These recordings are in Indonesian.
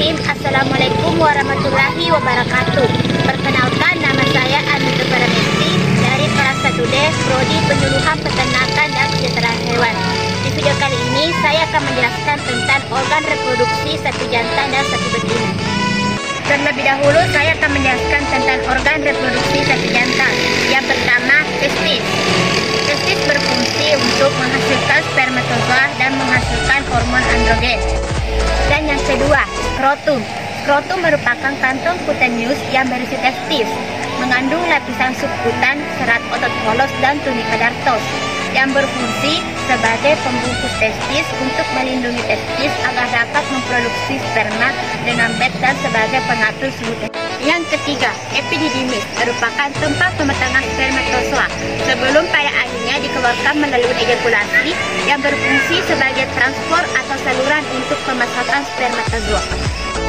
Bismillahirrahmanirrahim. Assalamualaikum warahmatullahi wabarakatuh. Perkenalkan, nama saya Anita Paramesti dari kelas 1D Prodi Penyuluhan Peternakan dan Kesejahteraan Hewan. Di video kali ini saya akan menjelaskan tentang organ reproduksi satu jantan dan satu betina. Terlebih dahulu saya akan menjelaskan tentang organ reproduksi satu jantan. Yang pertama, testis. Testis berfungsi untuk menghasilkan spermatozoa dan menghasilkan hormon androgen. Dan yang kedua, skrotum. Skrotum merupakan kantong kutenius yang berisi testis, mengandung lapisan subkutan, serat otot polos dan tunika dartos, yang berfungsi sebagai pembungkus testis untuk melindungi testis agar dapat memproduksi sperma dengan bed dan sebagai pengatur suhu testis. Yang ketiga, epididymis merupakan tempat pematangan spermatozoa sebelum pada akhirnya dikeluarkan melalui ejakulasi, yang berfungsi sebagai transport atau saluran untuk pemasakan spermatozoa.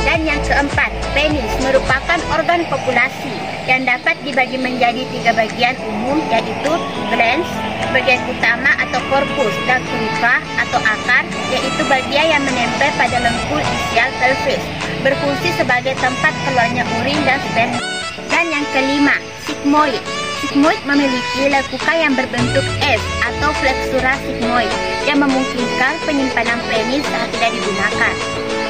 Dan yang keempat, penis merupakan organ populasi yang dapat dibagi menjadi 3 bagian umum, yaitu glans, bagian utama atau korpus, dan tunika atau akar, yaitu bagian yang menempel pada lengkung isial pelvis, berfungsi sebagai tempat keluarnya urin dan sperma. Dan yang kelima, sigmoid. Sigmoid memiliki lekukan yang berbentuk S atau flexura sigmoid yang memungkinkan penyimpanan penis saat tidak digunakan.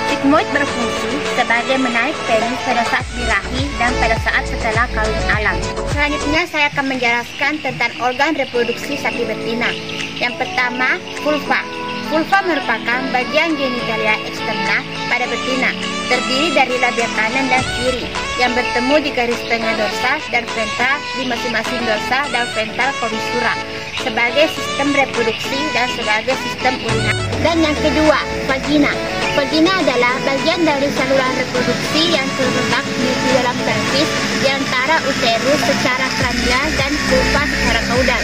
Sigmoid berfungsi sebagai menarik penis pada saat birahi dan pada saat setelah kawin alam. Selanjutnya saya akan menjelaskan tentang organ reproduksi sapi betina. Yang pertama, vulva. Vulva merupakan bagian genitalia eksterna pada betina, terdiri dari labia kanan dan kiri, yang bertemu di garis tengah dorsal dan ventral di masing-masing dorsal dan ventral korisura, sebagai sistem reproduksi dan sebagai sistem urinasi. Dan yang kedua, vagina. Vagina adalah bagian dari saluran reproduksi yang terletak di dalam pelvis di antara uterus secara kranial dan vulva secara kaudal.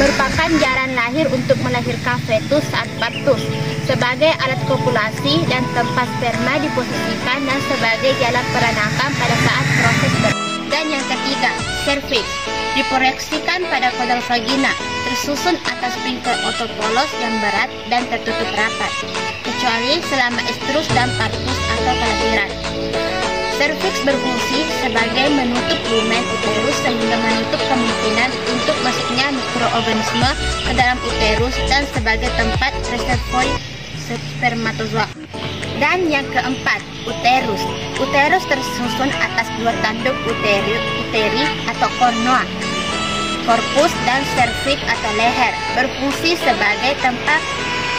Merupakan jalan lahir untuk melahirkan fetus saat partus, sebagai alat kopulasi dan tempat sperma diposisikan, dan sebagai jalan peranakan pada saat proses Dan yang ketiga, cervix. Diproyeksikan pada kodal vagina, tersusun atas pinggul otot polos yang berat dan tertutup rapat, kecuali selama estrus dan partus atau kelahiran. Cervix berfungsi sebagai menutup lumen uterus sehingga menutup kemungkinan untuk masuknya mikroorganisme ke dalam uterus dan sebagai tempat reservoi spermatozoa. Dan yang keempat, uterus. Uterus tersusun atas 2 tanduk uteri atau kornoa, korpus dan serviks atau leher, berfungsi sebagai tempat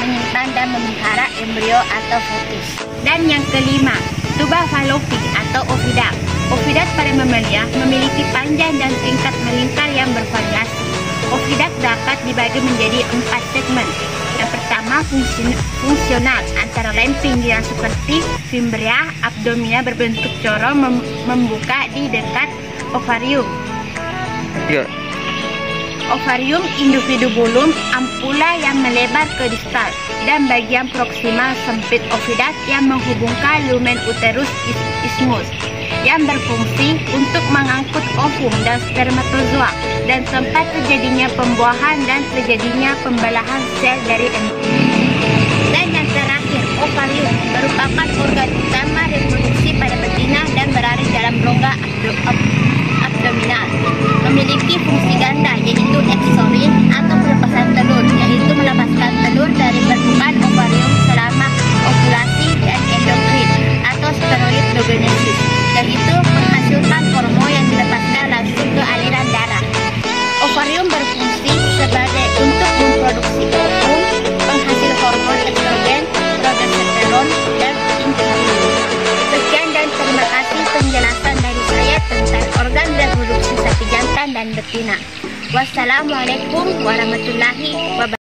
menyimpan dan memelihara embrio atau fetus. Dan yang kelima, tuba falopik atau ovidat. Ovidat pada mamalia memiliki panjang dan tingkat melingkar yang bervariasi. Ovidat dapat dibagi menjadi 4 segmen. Yang pertama, fungsional, antara lain pinggiran seperti fimbria abdomina berbentuk corong membuka di dekat ovarium. Ovarium individu bulum, ampula yang melebar ke distal, dan bagian proksimal sempit ovidat yang menghubungkan lumen uterus isthmus, yang berfungsi untuk mengangkut ovum dan spermatozoa, dan tempat terjadinya pembuahan dan terjadinya pembelahan sel dari embrio. Dan yang terakhir, ovarium merupakan organ utama reproduksi pada betina dan berada dalam rongga abdominal. Memiliki fungsi ganda, yaitu eksorin atau pelepasan telur, yaitu melepaskan telur dari permukaan ovarium selama ovulasi, dan endokrin atau spermatogenesis, yaitu menghasilkan hormon yang dilepaskan langsung ke aliran darah. Ovarium berfungsi sebagai untuk memproduksi ovum, penghasil hormon estrogen, progesteron, dan insulin. Sekian dan terima kasih penjelasan dari saya tentang organ reproduksi sapi jantan dan betina. Wassalamualaikum warahmatullahi wabarakatuh.